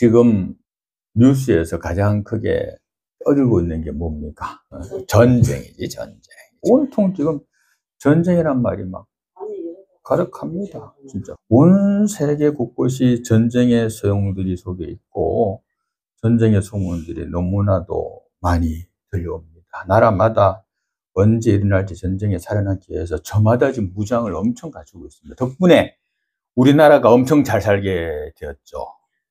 지금 뉴스에서 가장 크게 떠들고 있는 게 뭡니까? 전쟁이지, 전쟁. 온통 지금 전쟁이란 말이 막 가득합니다. 진짜. 온 세계 곳곳이 전쟁의 소용들이 속에 있고, 전쟁의 소문들이 너무나도 많이 들려옵니다. 나라마다 언제 일어날지 전쟁에 살아남기 위해서 저마다 지금 무장을 엄청 갖추고 있습니다. 덕분에 우리나라가 엄청 잘 살게 되었죠.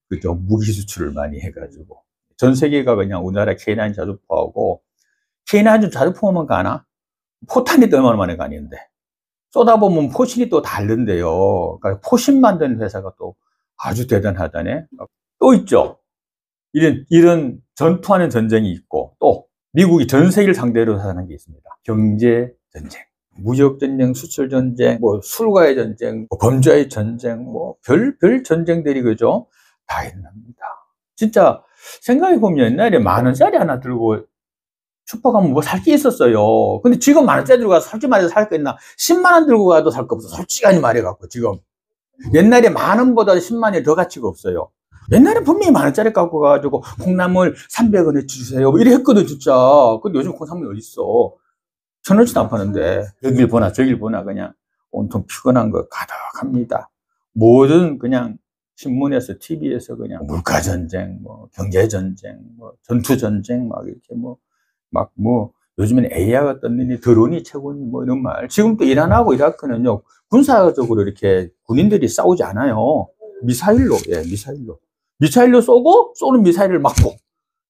그죠? 무기 수출을 많이 해가지고. 전 세계가 그냥 우리나라 K9 자주포하고, K9 자주포만 가나? 포탄이 또 얼마나 많이 가는데. 쏟아보면 포신이 또 다른데요. 그러니까 포신 만드는 회사가 또 아주 대단하다네. 또 있죠. 이런 전투하는 전쟁이 있고, 또 미국이 전 세계를 상대로 하는 게 있습니다. 경제 전쟁, 무역 전쟁, 수출 전쟁, 뭐 술과의 전쟁, 뭐 범죄의 전쟁, 뭐 별 전쟁들이 그죠? 다 일어납니다. 진짜 생각해 보면 옛날에 10,000원짜리 하나 들고 슈퍼 가면 뭐 살 게 있었어요. 근데 지금 10,000원짜리 들고 가서 솔직히 말해서 살 거 있나? 10만 원 들고 가도 살 거 없어. 솔직히 말해갖고 지금. 옛날에 10,000원보다 10만 원이 더 가치가 없어요. 옛날에 분명히 10,000원짜리 갖고 가가지고 콩나물 300원에 주세요. 뭐 이래 했거든, 진짜. 근데 요즘 콩나물 어딨어. 1,000원치도 안 파는데. 여길 보나 저길 보나 그냥 온통 피곤한 거 가득합니다. 모든 그냥 신문에서, TV에서 그냥 물가전쟁, 뭐 경제전쟁, 뭐 전투전쟁, 막 이렇게 요즘에는 AI가 떴느니 드론이 최고니 뭐 이런 말. 지금 또 이란하고 이라크는요, 군사적으로 이렇게 군인들이 싸우지 않아요. 미사일로, 미사일로 쏘고, 쏘는 미사일을 맞고.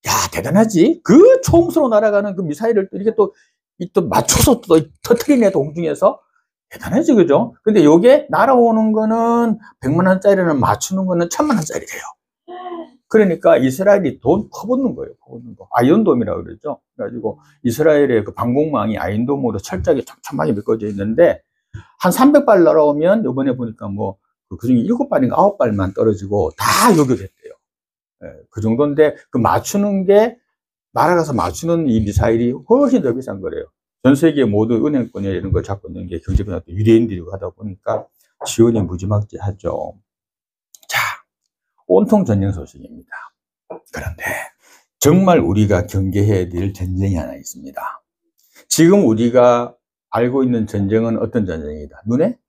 야, 대단하지? 그 총수로 날아가는 그 미사일을 이렇게 또 맞춰서 또 터트리네, 동중에서. 대단하지, 그죠? 근데 요게 날아오는 거는 100만 원짜리는 맞추는 거는 1,000만 원짜리래요. 그러니까 이스라엘이 돈 퍼붓는 거예요, 퍼붓는 거. 아이언돔이라고 그러죠. 그래가지고 이스라엘의 그 방공망이 아이언돔으로 철저하게 촘촘하게 메꿔져 있는데, 한 300발 날아오면 요번에 보니까 그중에 7발인가 9발만 떨어지고 다 요격했대요. 그 정도인데, 그 맞추는 게, 날아가서 맞추는 이 미사일이 훨씬 더 비싼 거래요. 전 세계 모두 은행권이나 이런 걸 잡고 있는 게 경제권이 유대인들이고 하다 보니까 지원이 무지막지하죠. 자, 온통 전쟁 소식입니다. 그런데 정말 우리가 경계해야 될 전쟁이 하나 있습니다. 지금 우리가 알고 있는 전쟁은 어떤 전쟁이다? 눈에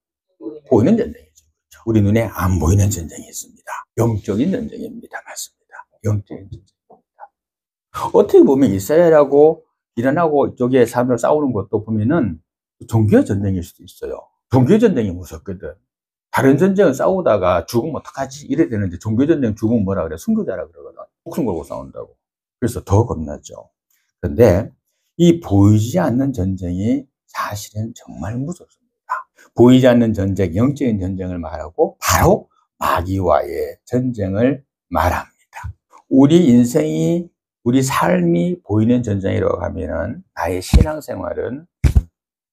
보이는 전쟁이죠. 우리 눈에 안 보이는 전쟁이 있습니다. 영적인 전쟁입니다. 맞습니다. 영적인 전쟁입니다. 어떻게 보면 이스라엘하고 이란하고 이쪽에 사람들 싸우는 것도 보면은 종교 전쟁일 수도 있어요. 종교 전쟁이 무섭거든. 다른 전쟁은 싸우다가 죽으면 어떡하지? 이래 되는데 종교 전쟁 죽으면 뭐라 그래? 순교자라 그러거든. 목숨 걸고 싸운다고. 그래서 더 겁나죠. 그런데 이 보이지 않는 전쟁이 사실은 정말 무섭습니다. 보이지 않는 전쟁, 영적인 전쟁을 말하고 바로 마귀와의 전쟁을 말합니다. 우리 인생이, 우리 삶이 보이는 전쟁이라고 하면은 나의 신앙생활은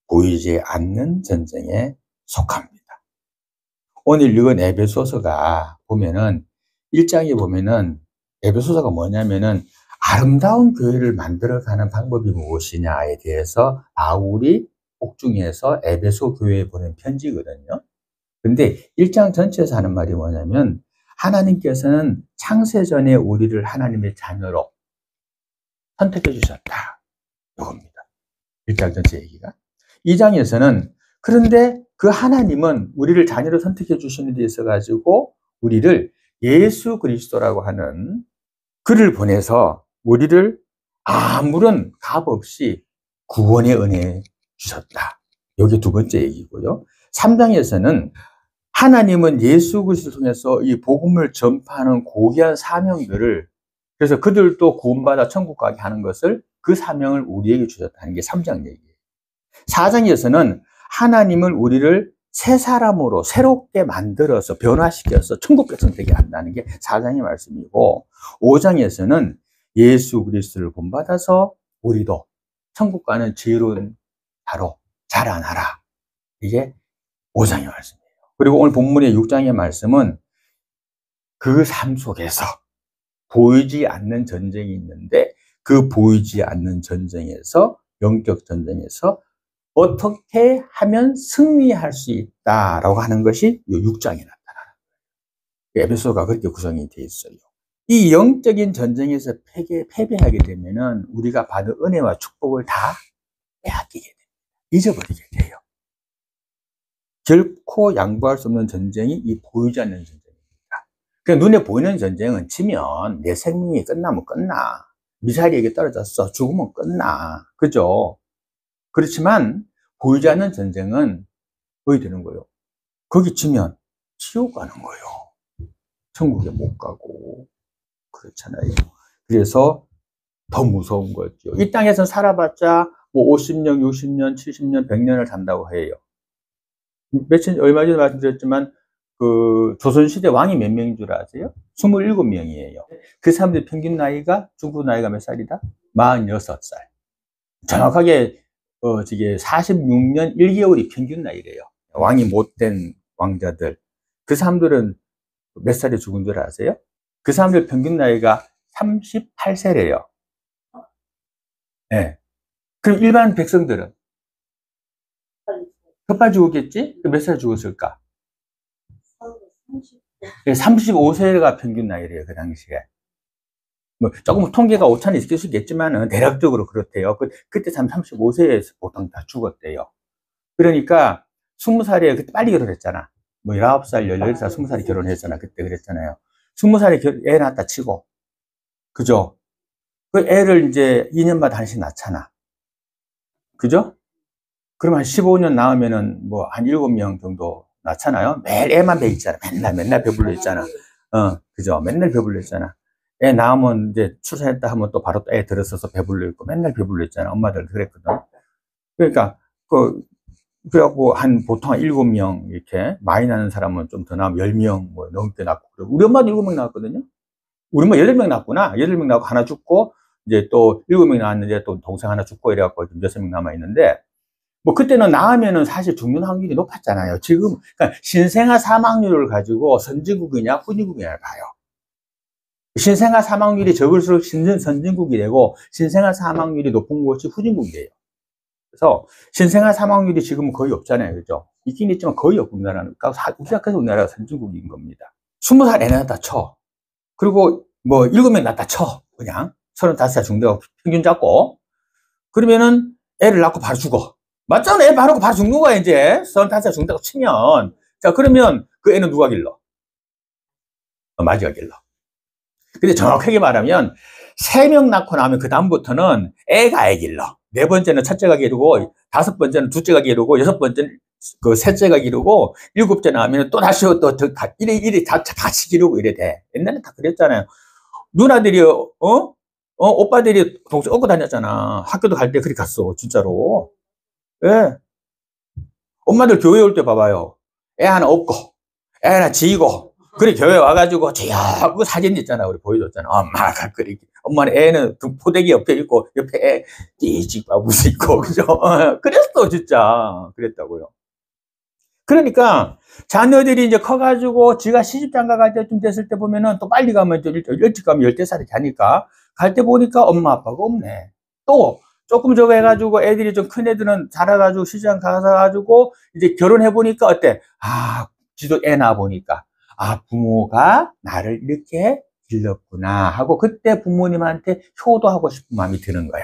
보이지 않는 전쟁에 속합니다. 오늘 읽은 에베소서가 보면은 1장에 보면은 에베소서가 뭐냐면은 아름다운 교회를 만들어가는 방법이 무엇이냐에 대해서 바울이 옥중에서 에베소 교회에 보낸 편지거든요. 근데 1장 전체에서 하는 말이 뭐냐면 하나님께서는 창세전에 우리를 하나님의 자녀로 선택해 주셨다. 이겁니다. 1장 전체 얘기가. 2장에서는 그런데 그 하나님은 우리를 자녀로 선택해 주시는 데 있어가지고 우리를 예수 그리스도라고 하는 그를 보내서 우리를 아무런 값 없이 구원의 은혜 주셨다. 여기 두 번째 얘기고요. 3장에서는 하나님은 예수 그리스도를 통해서 이 복음을 전파하는 고귀한 사명들을, 그래서 그들도 구원받아 천국 가게 하는 것을, 그 사명을 우리에게 주셨다는 게 3장 얘기예요. 4장에서는 하나님은 우리를 새 사람으로 새롭게 만들어서 변화시켜서 천국 백성 되게 한다는 게 4장의 말씀이고, 5장에서는 예수 그리스도를 본받아서 우리도 천국 가는 지혜로운 자로 자라나라. 이게 5장의 말씀이에요. 그리고 오늘 본문의 6장의 말씀은 그 삶 속에서 보이지 않는 전쟁이 있는데, 그 보이지 않는 전쟁에서, 영적 전쟁에서 어떻게 하면 승리할 수 있다라고 하는 것이 이 6장에 나타나는 거예요. 에베소가 그렇게 구성이 되어 있어요. 이 영적인 전쟁에서 패배하게 되면은 우리가 받은 은혜와 축복을 다 빼앗기게 됩니다. 잊어버리게 돼요. 결코 양보할 수 없는 전쟁이 이 보이지 않는 전쟁입니다. 그냥 눈에 보이는 전쟁은 지면 내 생명이 끝나면 끝나. 미사일에게 떨어졌어. 죽으면 끝나. 그죠? 그렇지만 보이지 않는 전쟁은 어디 되는 거예요? 거기 지면 지옥 가는 거예요. 천국에 못 가고. 그렇잖아요. 그래서 더 무서운 거죠. 이 땅에서 살아봤자 뭐 50년, 60년, 70년, 100년을 산다고 해요. 얼마 전에 말씀드렸지만 그 조선시대 왕이 몇 명인 줄 아세요? 27명이에요. 그 사람들 평균 나이가, 중국 나이가 몇 살이다? 46살. 정확하게 저게 46년 1개월이 평균 나이래요. 왕이 못된 왕자들. 그 사람들은 몇 살에 죽은 줄 아세요? 그 사람들 평균 나이가 38세래요. 네. 그럼 일반 백성들은? 더 빨리 죽었겠지? 몇 살 죽었을까? 35세가 평균 나이래요, 그 당시에. 뭐, 조금 통계가 오차는 있을 수 있겠지만은, 대략적으로 그렇대요. 그때 35세에 보통 다 죽었대요. 그러니까, 20살에, 그때 빨리 결혼했잖아. 뭐, 19살, 18살, 20살에 결혼했잖아. 그때 그랬잖아요. 20살에 애 낳았다 치고. 그죠? 그 애를 이제 2년마다 하나씩 낳잖아. 그죠? 그러면 한 15년 낳으면은 뭐, 한 7명 정도 낳잖아요. 매일 애만 배 있잖아. 맨날 배불러 있잖아. 그죠? 맨날 배불러 있잖아. 애 낳으면 이제 출산했다 하면 또 바로 또 애 들었어서 배불러 있고 맨날 배불러 있잖아. 엄마들 그랬거든. 그러니까, 그래갖고 보통 한 7명 이렇게 많이 낳는 사람은 좀 더 낳으면 10명 뭐 넘게 낳고. 우리 엄마도 7명 낳았거든요. 우리 엄마 8명 낳았구나. 8명 낳고 하나 죽고, 이제 또 7명 낳았는데 또 동생 하나 죽고 이래갖고 지금 6명 남아있는데, 뭐 그때는 낳으면은 사실 죽는 확률이 높았잖아요. 지금 그러니까 신생아 사망률을 가지고 선진국이냐 후진국이냐를 봐요. 신생아 사망률이 적을수록 선진국이 되고 신생아 사망률이 높은 곳이 후진국이 돼요. 그래서 신생아 사망률이 지금은 거의 없잖아요. 그죠? 있긴 있지만 거의 없고 우리나라는. 우리나라에서 우리나라가 선진국인 겁니다. 20살 애 낳았다 쳐. 그리고 뭐 7명 낳았다 쳐. 그냥 35살 중대가 평균 잡고. 그러면은 애를 낳고 바로 죽어. 맞잖아. 애 바로 죽는 거야, 이제. 35살 중다고 치면. 자, 그러면 그 애는 누가 길러? 마귀가 길러. 근데 정확하게 말하면, 3명 낳고 나면 그다음부터는 애가 애 길러. 4번째는 첫째가 기르고, 5번째는 둘째가 기르고, 6번째는 그 셋째가 기르고, 7째 나오면 또 다시 이래 같이 기르고 이래 돼. 옛날에 다 그랬잖아요. 누나들이, 오빠들이 동생 업고 다녔잖아. 학교도 갈 때 그렇게 갔어, 진짜로. 예. 엄마들 교회 올 때 봐봐요. 애 하나 업고, 애 하나 지고, 그래, 교회 와가지고, 그 사진 있잖아. 우리 보여줬잖아. 엄마가 그래. 엄마는 애는 포대기 옆에 있고, 옆에 애, 띠직바부스 있고, 그죠? 그랬어, 진짜. 그랬다고요. 그러니까, 자녀들이 이제 커가지고, 지가 시집장가 갈 때쯤 됐을 때 보면은, 또 빨리 가면, 일찍 가면 10대살이 자니까, 갈 때 보니까 엄마, 아빠가 없네. 또, 조금 저거 해가지고 애들이 좀 큰 애들은 자라가지고 시장 가가지고 이제 결혼해보니까 어때? 지도 애 낳아보니까. 부모가 나를 이렇게 길렀구나 하고 그때 부모님한테 효도하고 싶은 마음이 드는 거야.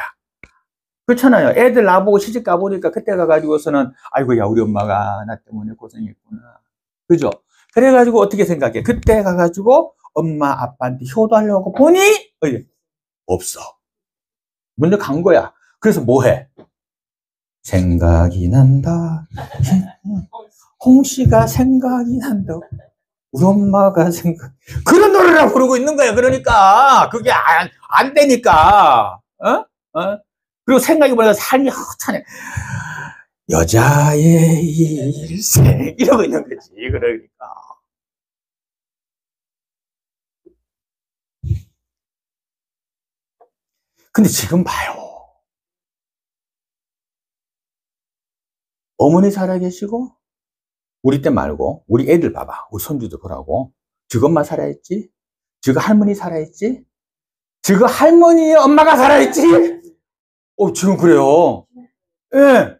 그렇잖아요. 애들 낳아보고 시집 가보니까 그때 가가지고서는 아이고, 야, 우리 엄마가 나 때문에 고생했구나. 그죠? 그래가지고 어떻게 생각해? 그때 가가지고 엄마, 아빠한테 효도하려고 보니? 없어. 먼저 간 거야. 그래서 뭐 해? 생각이 난다. 홍씨가 생각이 난다. 우리 엄마가 그런 노래를 부르고 있는 거야. 그러니까 그게 안 되니까. 그리고 생각이 보니까 삶이 허탄해. 여자의 일생 이러고 있는 거지. 그러니까. 근데 지금 봐요. 어머니 살아계시고 우리 때 말고 우리 애들 봐봐. 우리 손주들 보라고. 저것만 살아있지? 저거 할머니 살아있지? 저거 할머니의 엄마가 살아있지? 지금 그래요. 예.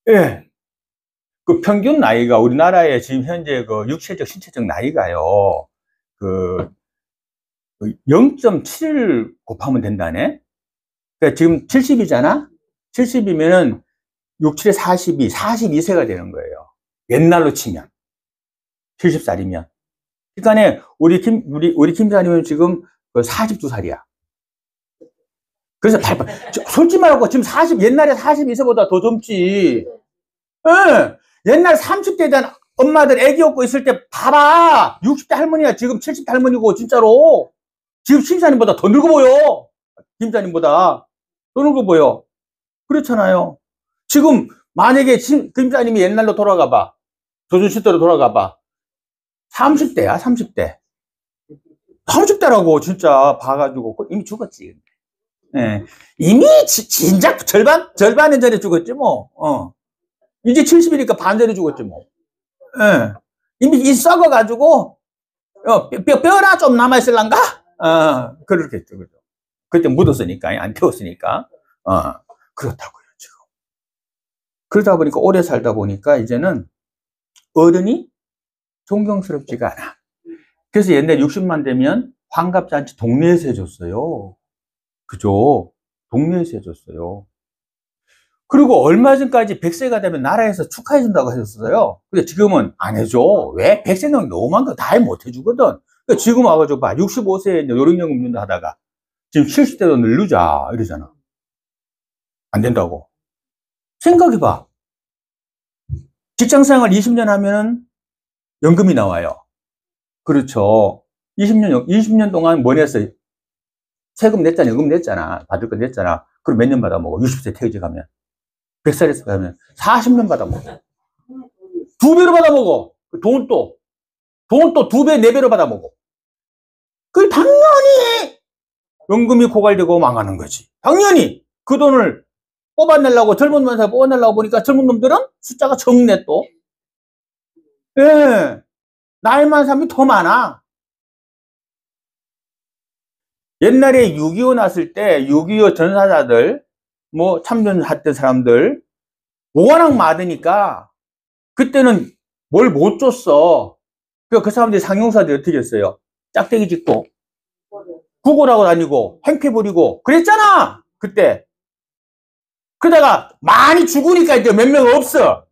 예. 그 평균 나이가 우리나라의 지금 현재 그 육체적, 신체적 나이가요, 그 0.7 곱하면 된다네? 그러니까 지금 70이잖아? 70이면은 6, 7에 42, 42세가 되는 거예요. 옛날로 치면. 70살이면. 그러니까 우리 김사님은 지금 42살이야. 그래서 솔직히 말하고 지금 옛날에 42세보다 더 젊지. 예. 옛날 30대에 대한 엄마들 애기 업고 있을 때 봐봐. 60대 할머니야. 지금 70대 할머니고, 진짜로. 지금 김사님보다 더 늙어 보여. 김사님보다 더 늙어 보여. 그렇잖아요. 지금 만약에 김사님이 옛날로 돌아가 봐. 조선시대로 돌아가 봐. 30대야, 30대. 30대라고 진짜 봐가지고 이미 죽었지. 예. 이미 진작 절반은 전에 죽었지 뭐. 이제 70이니까 반 전에 죽었지 뭐. 예. 이미 이 썩어가지고 뼈나 좀 남아있을란가? 그렇겠죠. 그죠. 그때 묻었으니까, 안 태웠으니까. 그렇다고요, 지금. 그러다 보니까 오래 살다 보니까 이제는 어른이 존경스럽지가 않아. 그래서 옛날에 60만 되면 환갑잔치 동네에서 해줬어요. 그죠? 동네에서 해줬어요. 그리고 얼마 전까지 100세가 되면 나라에서 축하해준다고 해줬어요. 근데 지금은 안 해줘. 왜? 100세는 너무한 거 다 못 해주거든. 그러니까 지금 와가지고 봐. 65세에 요령연금 준다 하다가 지금 70대도 늘르자 이러잖아. 안 된다고. 생각해봐. 직장생활 20년 하면은 연금이 나와요. 그렇죠. 20년 동안 뭐 냈어요? 세금 냈잖아, 연금 냈잖아, 받을 거 냈잖아. 그럼 몇 년 받아먹어? 60세 퇴직하면. 100살에서 가면 40년 받아먹어. 2배로 받아먹어. 돈 또 2배, 4배로 받아먹어. 그 당연히 연금이 고갈되고 망하는 거지. 당연히 그 돈을 뽑아내려고, 젊은 놈한테 뽑아내려고 보니까 젊은 놈들은 숫자가 적네 또. 예. 나이 많은 사람이 더 많아. 옛날에 6.25 났을 때 6.25 전사자들, 뭐 참전했던 사람들 워낙 많으니까 그때는 뭘 못 줬어. 그 사람들이 상용사들이 어떻게 했어요? 짝대기 짓고 구걸하고 다니고 행패 부리고 그랬잖아 그때. 그러다가 많이 죽으니까 이제 몇 명 없어.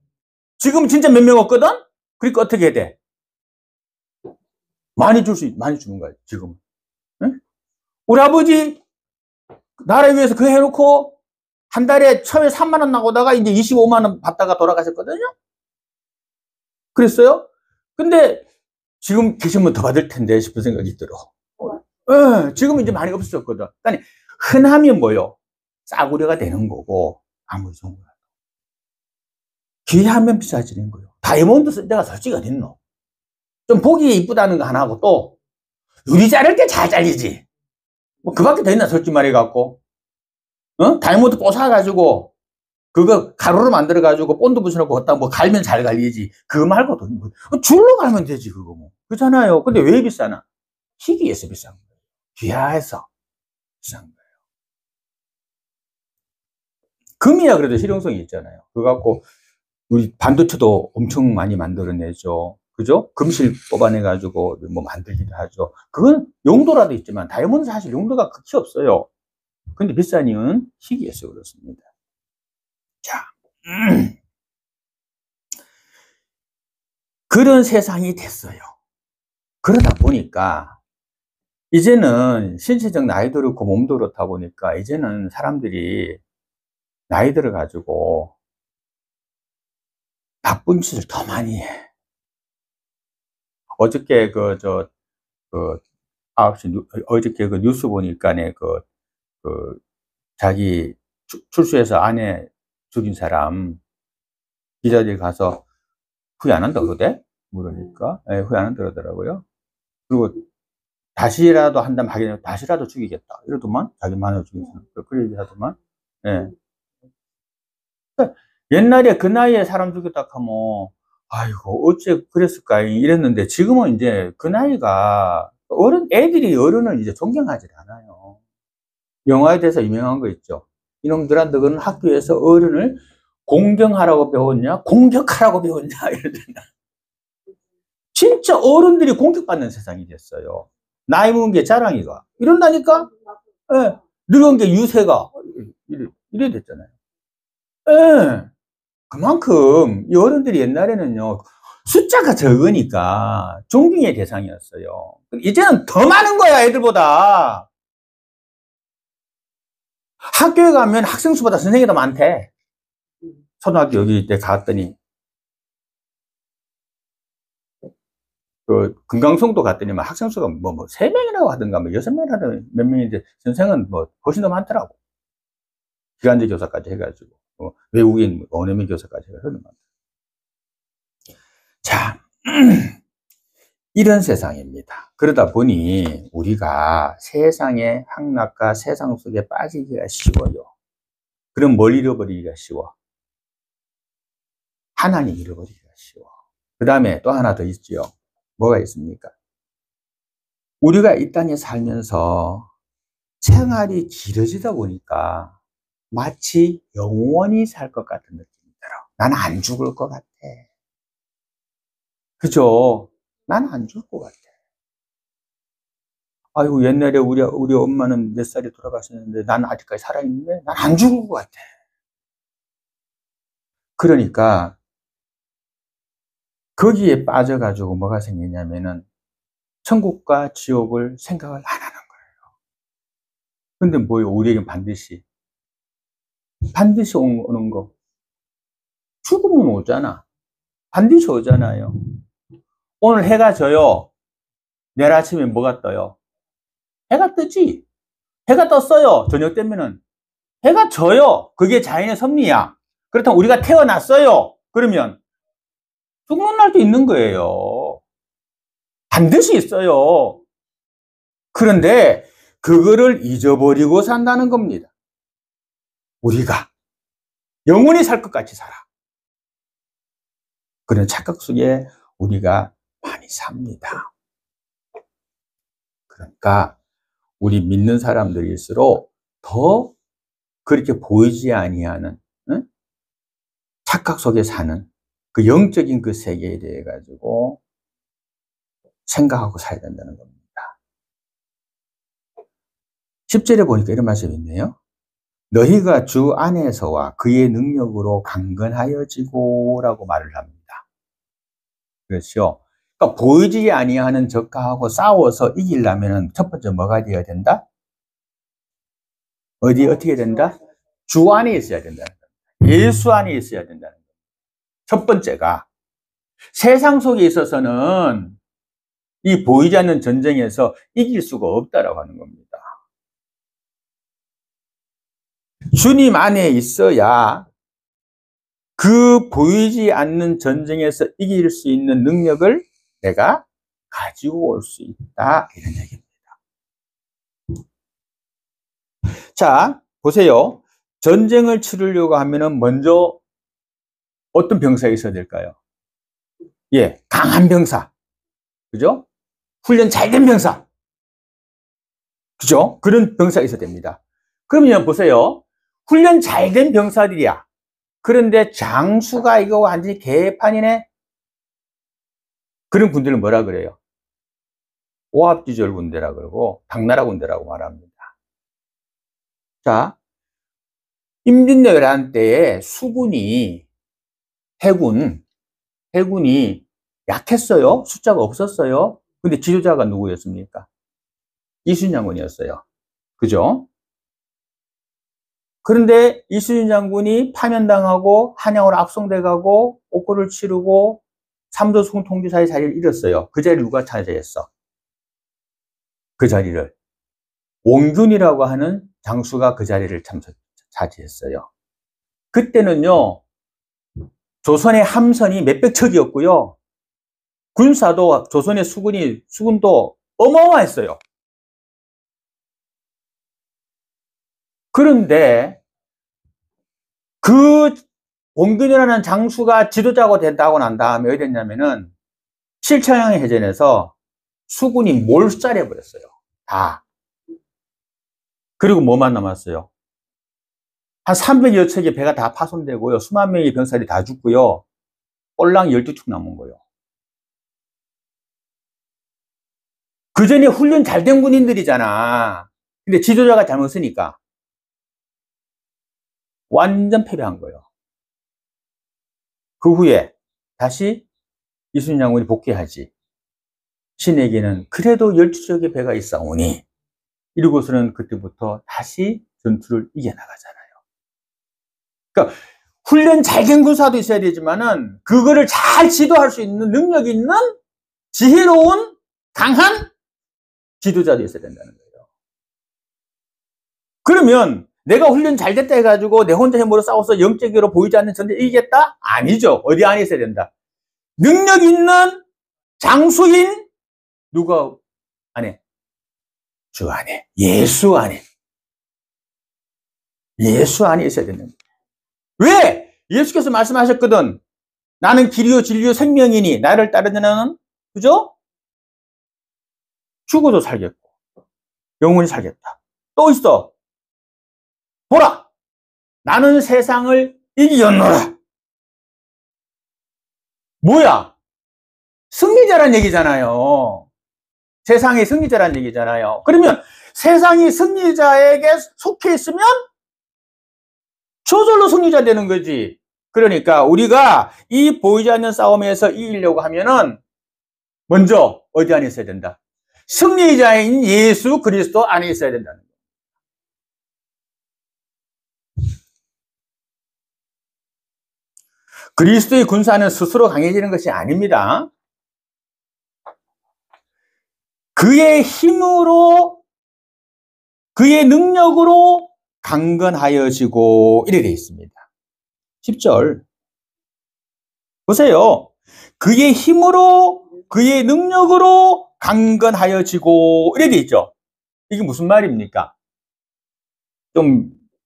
지금 진짜 몇 명 없거든? 그러니까 어떻게 해야 돼? 많이 주는 거야 지금. 응? 우리 아버지 나라 위해서 그 해놓고 한 달에 처음에 3만 원 나오다가 이제 25만 원 받다가 돌아가셨거든요. 그랬어요? 근데 지금 계시면 더 받을 텐데 싶은 생각이 들어. 지금 이제 많이 없어졌거든. 그러니까 흔하면 뭐요? 싸구려가 되는 거고, 아무리 좋은 거야. 귀하면 비싸지는 거예요. 다이아몬드 쓸 때가 솔직히 어딨노? 좀 보기 이쁘다는 거 하나 하고 또, 유리 자를 때 잘 잘리지. 뭐, 그 밖에 더 있나, 솔직히 말해갖고. 다이아몬드 뽀사가지고, 그거 가루로 만들어가지고, 본드 붙여놓고, 갖다 뭐 갈면 잘 갈리지. 그거 말고도, 뭐, 줄로 갈면 되지, 그거 뭐. 그렇잖아요. 근데 왜 비싸나? 희귀해서 비싼 거예요. 귀하해서 비싼 거예요. 금이야 그래도 실용성이 있잖아요. 그거 갖고 우리 반도체도 엄청 많이 만들어내죠. 그죠? 금실 뽑아내가지고 뭐 만들기도 하죠. 그건 용도라도 있지만 다이아몬드 사실 용도가 극히 없어요. 근데 비싼 이유는 희귀해서 그렇습니다. 자, 그런 세상이 됐어요. 그러다 보니까 이제는 신체적 나이도 그렇고 몸도 그렇다 보니까 이제는 사람들이 나이 들어가지고 나쁜 짓을 더 많이 해. 어저께 어저께 그 뉴스 보니까네 자기 출소해서 아내 죽인 사람 기자들이 가서 후회 안 한다 그러대? 물으니까 후회 안 한다 그러더라고요. 그리고 다시라도 한다면 하긴 다시라도 죽이겠다 이러더만 자기 마누라 죽인 사람 그런 얘기 하더만. 예. 옛날에 그 나이에 사람 죽였다 하면 아이고 어째 그랬을까 이랬는데 지금은 이제 그 나이가 애들이 어른을 이제 존경하지 않아요. 영화에 대해서 유명한 거 있죠. 이놈들아 너는 학교에서 어른을 공경하라고 배웠냐? 공격하라고 배웠냐? 이러잖아. 진짜 어른들이 공격받는 세상이 됐어요. 나이 먹은 게 자랑이가. 이런다니까? 예. 늙은 게 유세가. 이래 됐잖아요. 예. 그만큼 이 어른들이 옛날에는요, 숫자가 적으니까 존경의 대상이었어요. 이제는 더 많은 거야, 애들보다. 학교에 가면 학생 수보다 선생님이 더 많대. 초등학교 여기 때 갔더니, 그, 금강송도 갔더니 막 학생 수가 뭐, 3명이라고 하던가, 뭐, 6명 하던가, 몇 명인데, 선생은 뭐, 훨씬 더 많더라고. 기간제 교사까지 해가지고, 외국인 원어민 교사까지 해가지고. 자, 이런 세상입니다. 그러다 보니 우리가 세상의 향락과 세상 속에 빠지기가 쉬워요. 그럼 뭘 잃어버리기가 쉬워? 하나님 잃어버리기가 쉬워. 그 다음에 또 하나 더 있죠. 뭐가 있습니까? 우리가 이 땅에 살면서 생활이 길어지다 보니까 마치 영원히 살 것 같은 느낌이 들어. 나는 안 죽을 것 같아. 그죠? 나는 안 죽을 것 같아. 아이고, 옛날에 우리 엄마는 몇 살에 돌아가셨는데 나는 아직까지 살아있는데 난 안 죽을 것 같아. 그러니까 거기에 빠져가지고 뭐가 생기냐면은 천국과 지옥을 생각을 안 하는 거예요. 근데 뭐예요? 우리에겐 반드시 오는 거. 죽으면 오잖아. 반드시 오잖아요. 오늘 해가 져요. 내일 아침에 뭐가 떠요? 해가 뜨지. 해가 떴어요. 저녁 되면은 해가 져요. 그게 자연의 섭리야. 그렇다면 우리가 태어났어요. 그러면 죽는 날도 있는 거예요. 반드시 있어요. 그런데 그거를 잊어버리고 산다는 겁니다. 우리가 영원히 살 것 같이 살아. 그런 착각 속에 우리가 많이 삽니다. 그러니까 우리 믿는 사람들일수록 더 그렇게 보이지 아니하는, 응? 착각 속에 사는 그 영적인 그 세계에 대해 가지고 생각하고 살아야 된다는 겁니다. 10절에 보니까 이런 말씀이 있네요. 너희가 주 안에서와 그의 능력으로 강건하여지고 라고 말을 합니다. 그렇죠. 그러니까 보이지 아니하는 적과하고 싸워서 이기려면 첫 번째 뭐가 되어야 된다? 어떻게 된다? 주 안에 있어야 된다는 겁니다. 예수 안에 있어야 된다는 겁니다. 첫 번째가 세상 속에 있어서는 이 보이지 않는 전쟁에서 이길 수가 없다라고 하는 겁니다. 주님 안에 있어야 그 보이지 않는 전쟁에서 이길 수 있는 능력을 내가 가지고 올 수 있다. 이런 얘기입니다. 자, 보세요. 전쟁을 치르려고 하면은 먼저 어떤 병사가 있어야 될까요? 예, 강한 병사. 그죠? 훈련 잘 된 병사. 그죠? 그런 병사가 있어야 됩니다. 그러면 보세요. 훈련 잘 된 병사들이야. 그런데 장수가 이거 완전히 개판이네? 그런 군대를 뭐라 그래요? 오합지졸 군대라 그러고 당나라 군대라고 말합니다. 자, 임진왜란 때에 수군이 해군이 약했어요. 숫자가 없었어요. 근데 지도자가 누구였습니까? 이순신 장군이었어요. 그죠? 그런데 이순신 장군이 파면당하고 한양으로 압송돼 가고 옥고를 치르고 삼도수군 통지사의 자리를 잃었어요. 그 자리를 누가 차지했어? 그 자리를 원균이라고 하는 장수가 그 자리를 차지했어요. 그때는요, 조선의 함선이 몇백 척이었고요. 군사도 조선의 수군도 어마어마했어요. 그런데 그 원균이라는 장수가 지도자가 된다고 난 다음에 어디 됐냐면은 실천향 해전에서 수군이 몰살해버렸어요. 다. 그리고 뭐만 남았어요? 한 300여 척의 배가 다 파손되고요. 수만 명의 병사들이 다 죽고요. 꼴랑 12축 남은 거예요. 그 전에 훈련 잘 된 군인들이잖아. 근데 지도자가 잘못 쓰니까 완전 패배한 거예요. 그 후에 다시 이순신 장군이 복귀하지. 신에게는 그래도 12척의 배가 있사오니 이러고서는 그때부터 다시 전투를 이겨나가잖아요. 그러니까 훈련 잘 된 군사도 있어야 되지만은 그거를 잘 지도할 수 있는 능력 있는 지혜로운 강한 지도자도 있어야 된다는 거예요. 그러면 내가 훈련 잘 됐다 해가지고 내 혼자 힘으로 싸워서 영적으로 보이지 않는 전쟁 이기겠다? 아니죠. 어디 안에 있어야 된다. 능력 있는 장수인 누가 안에? 주 안에. 예수 안에. 예수 안에 있어야 된다. 왜? 예수께서 말씀하셨거든. 나는 길이요 진리요 생명이니 나를 따르는 자는 그죠? 죽어도 살겠고 영원히 살겠다. 또 있어. 보라! 나는 세상을 이기었노라. 뭐야? 승리자란 얘기잖아요. 세상의 승리자란 얘기잖아요. 그러면 세상이 승리자에게 속해 있으면 저절로 승리자 되는 거지. 그러니까 우리가 이 보이지 않는 싸움에서 이기려고 하면은 먼저 어디 안에 있어야 된다? 승리자인 예수 그리스도 안에 있어야 된다는 거예요. 그리스도의 군사는 스스로 강해지는 것이 아닙니다. 그의 힘으로, 그의 능력으로 강건하여지고 이래 되어 있습니다. 10절 보세요. 그의 힘으로, 그의 능력으로 강건하여지고 이래 되어 있죠. 이게 무슨 말입니까?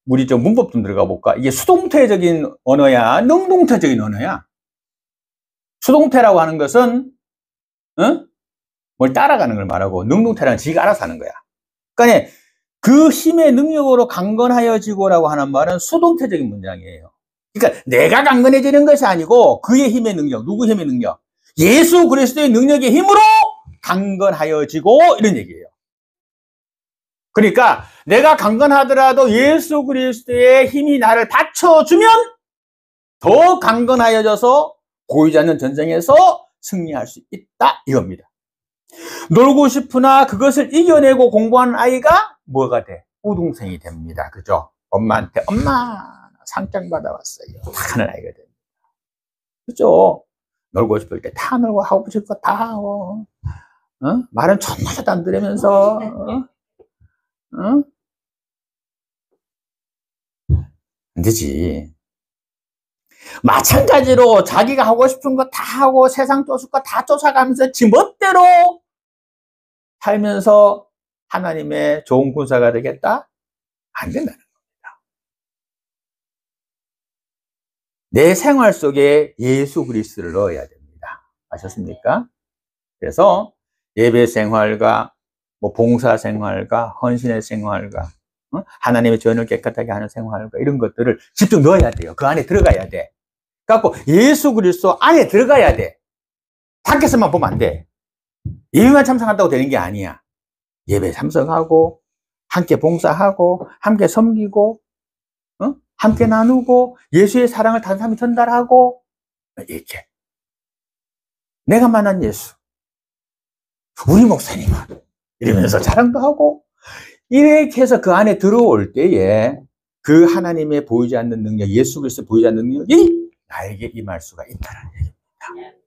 우리 좀 문법 좀 들어가 볼까? 이게 수동태적인 언어야, 능동태적인 언어야? 수동태라고 하는 것은 뭘 따라가는 걸 말하고, 능동태라는 지가 알아서 하는 거야. 그러니까 그 힘의 능력으로 강건하여지고라고 하는 말은 수동태적인 문장이에요. 그러니까 내가 강건해지는 것이 아니고 그의 힘의 능력, 누구 힘의 능력? 예수 그리스도의 능력의 힘으로 강건하여지고 이런 얘기예요. 그러니까 내가 강건하더라도 예수 그리스도의 힘이 나를 받쳐주면 더 강건하여져서 보이지 않는 전쟁에서 승리할 수 있다 이겁니다. 놀고 싶으나 그것을 이겨내고 공부하는 아이가 뭐가 돼? 우등생이 됩니다. 그죠? 엄마한테 엄마 상장 받아왔어요. 다 하는 아이가 됩니다. 그죠? 놀고 싶을 때 다 놀고 하고 싶을 거 다 하고 말은 전화도 안 들으면서 안 되지. 마찬가지로 자기가 하고 싶은 거 다 하고 세상 쫓을 거 다 쫓아가면서 지 멋대로 살면서 하나님의 좋은 군사가 되겠다? 안 된다는 겁니다. 내 생활 속에 예수 그리스도를 넣어야 됩니다. 아셨습니까? 그래서 예배 생활과 봉사 생활과 헌신의 생활과 하나님의 전을 깨끗하게 하는 생활과 이런 것들을 집중 넣어야 돼요. 그 안에 들어가야 돼. 그래갖고 예수 그리스도 안에 들어가야 돼. 밖에서만 보면 안 돼. 예배만 참석한다고 되는 게 아니야. 예배 참석하고 함께 봉사하고 함께 섬기고 함께 나누고 예수의 사랑을 다른 사람이 전달하고 이렇게 내가 만난 예수 우리 목사님은 이러면서 자랑도 하고 이렇게 해서 그 안에 들어올 때에 그 하나님의 보이지 않는 능력, 예수 그리스도 보이지 않는 능력이 나에게 임할 수가 있다는 얘기입니다.